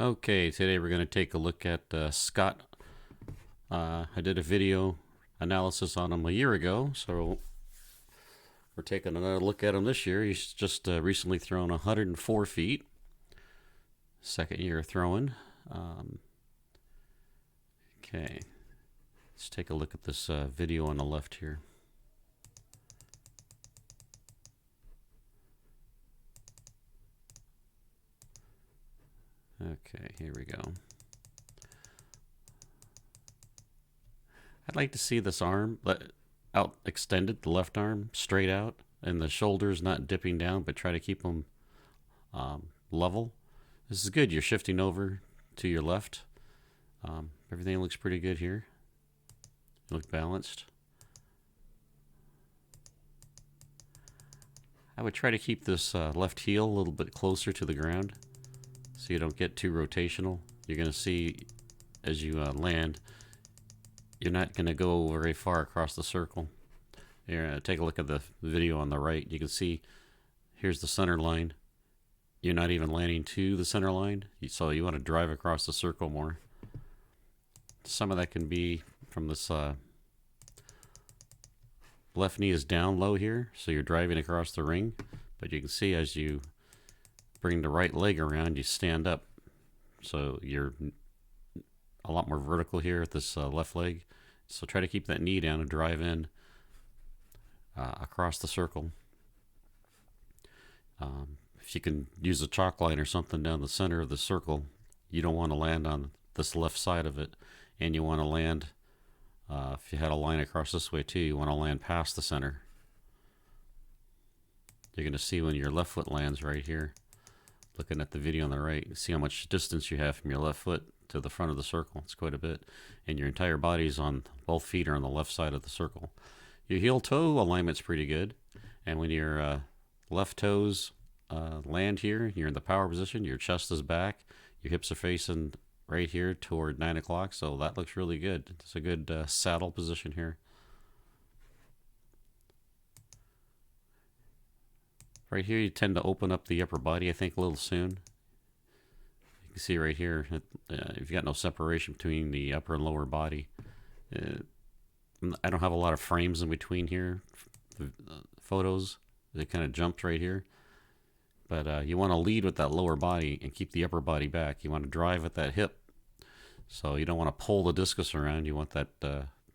Okay, today we're going to take a look at Scott. I did a video analysis on him a year ago, so we're taking another look at him this year. He's just recently thrown 104 feet, second year throwing. Okay, let's take a look at this video on the left here. Okay, here we go. I'd like to see this arm out extended, the left arm straight out, and the shoulders not dipping down, but try to keep them level. This is good. You're shifting over to your left. Everything looks pretty good here. You look balanced. I would try to keep this left heel a little bit closer to the ground so you don't get too rotational. You're going to see as you land, you're not going to go very far across the circle. Here, take a look at the video on the right. You can see here's the center line. You're not even landing to the center line, so you want to drive across the circle more. Some of that can be from this left knee is down low here, so you're driving across the ring. But you can see as you bring the right leg around, you stand up. So you're a lot more vertical here at this left leg. So try to keep that knee down and drive in across the circle. If you can use a chalk line or something down the center of the circle, you don't want to land on this left side of it, and you want to land, if you had a line across this way too, you want to land past the center. You're going to see when your left foot lands right here. Looking at the video on the right, you see how much distance you have from your left foot to the front of the circle. It's quite a bit. And your entire body's on, both feet are on the left side of the circle. Your heel toe alignment's pretty good. And when your left toes land here, you're in the power position, your chest is back, your hips are facing right here toward 9 o'clock. So that looks really good. It's a good saddle position here. Right here, you tend to open up the upper body, I think, a little soon. You can see right here, you've got no separation between the upper and lower body. I don't have a lot of frames in between here, photos. They kind of jumped right here. But you want to lead with that lower body and keep the upper body back. You want to drive at that hip. So you don't want to pull the discus around. You want that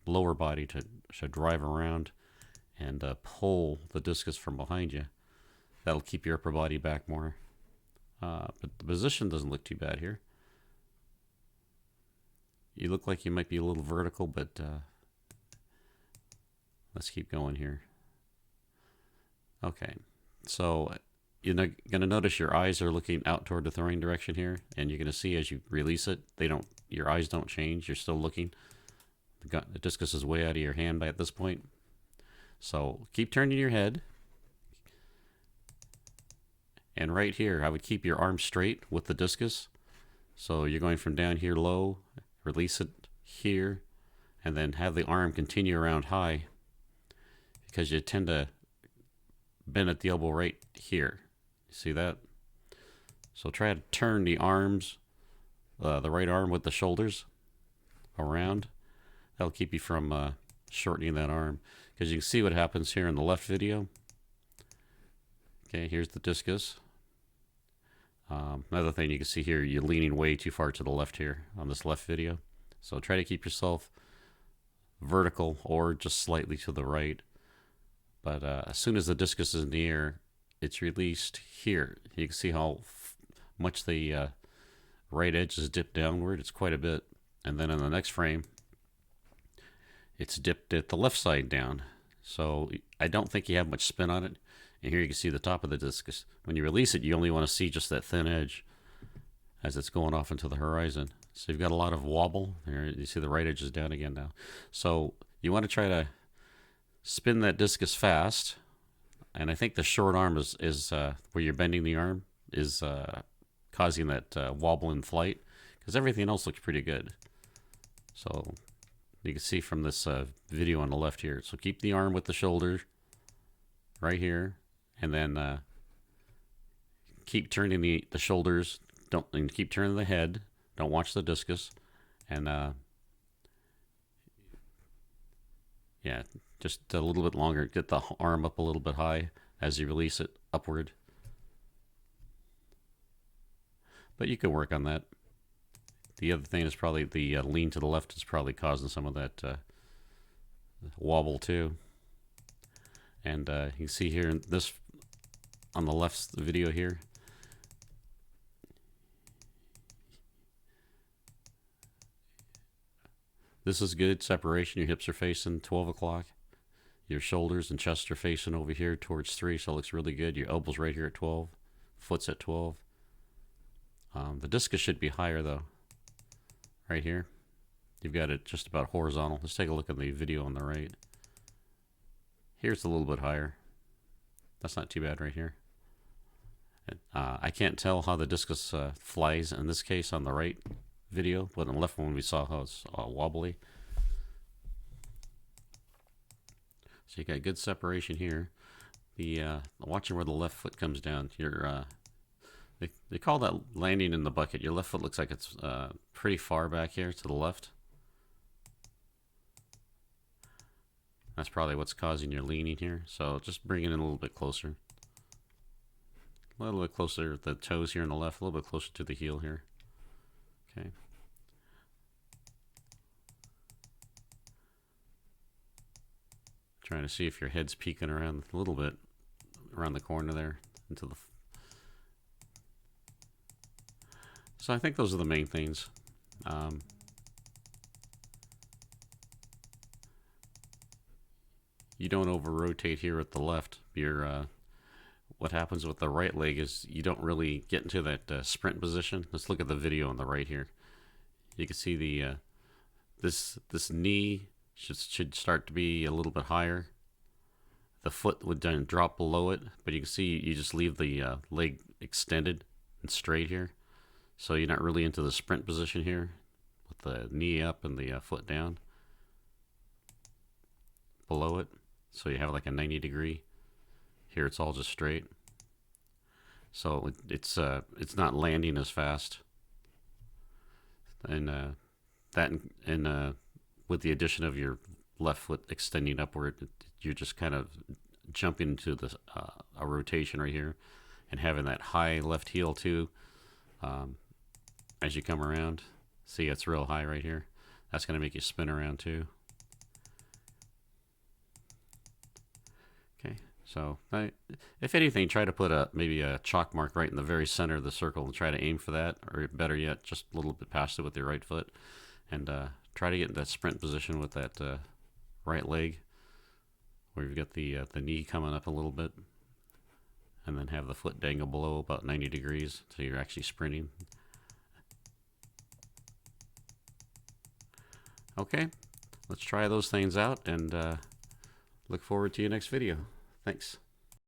lower body to drive around and pull the discus from behind you. That'll keep your upper body back more. But the position doesn't look too bad here. You look like you might be a little vertical, but let's keep going here. Okay, so you're going to notice your eyes are looking out toward the throwing direction here, and you're going to see as you release it, your eyes don't change. You're still looking. The discus is way out of your hand at this point. So keep turning your head. And right here, I would keep your arm straight with the discus. So you're going from down here low, release it here, and then have the arm continue around high, because you tend to bend at the elbow right here. See that? So try to turn the arms, the right arm with the shoulders around. That'll keep you from shortening that arm. Because you can see what happens here in the left video. Okay, here's the discus. Another thing you can see here, you're leaning way too far to the left here on this left video. So try to keep yourself vertical or just slightly to the right. But as soon as the discus is in the air, it's released here. You can see how much the right edge is dipped downward. It's quite a bit. And then in the next frame, it's dipped at the left side down. So I don't think you have much spin on it. And here you can see the top of the discus. When you release it, you only want to see just that thin edge as it's going off into the horizon. So you've got a lot of wobble. There, you see the right edge is down again now. So you want to try to spin that discus fast. And I think the short arm is where you're bending the arm is causing that wobble in flight, because everything else looks pretty good. So you can see from this video on the left here. So keep the arm with the shoulder right here. And then keep turning the shoulders and keep turning the head. Don't watch the discus, and yeah, just a little bit longer. Get the arm up a little bit high as you release it upward. But you can work on that. The other thing is probably the lean to the left is probably causing some of that wobble too. And you can see here in this on the left video here. This is good separation. Your hips are facing 12 o'clock. Your shoulders and chest are facing over here towards 3, so it looks really good. Your elbows right here at 12. Foot's at 12. The discus should be higher though. Right here. You've got it just about horizontal. Let's take a look at the video on the right. Here's a little bit higher. That's not too bad right here. I can't tell how the discus flies in this case on the right video, but on the left one we saw how it's wobbly. So you got good separation here. The watching where the left foot comes down. They call that landing in the bucket. Your left foot looks like it's pretty far back here to the left. That's probably what's causing your leaning here. So just bring it in a little bit closer. A little bit closer to the toes here on the left, a little bit closer to the heel here. Okay. Trying to see if your head's peeking around a little bit around the corner there into the. So I think those are the main things. You don't over rotate here at the left. What happens with the right leg is you don't really get into that sprint position. Let's look at the video on the right here. You can see the this knee should start to be a little bit higher. The foot would then drop below it, but you can see you just leave the leg extended and straight here. So you're not really into the sprint position here with the knee up and the foot down below it. So you have like a 90 degree. Here it's all just straight. So it's not landing as fast. And with the addition of your left foot extending upward, you're just kind of jumping into a rotation right here and having that high left heel too. As you come around, see it's real high right here. That's going to make you spin around too. Okay, so if anything, try to put maybe a chalk mark right in the very center of the circle and try to aim for that, or better yet, just a little bit past it with your right foot, and try to get in that sprint position with that right leg, where you've got the knee coming up a little bit, and then have the foot dangle below about 90 degrees, so you're actually sprinting. Okay, let's try those things out and look forward to your next video. Thanks.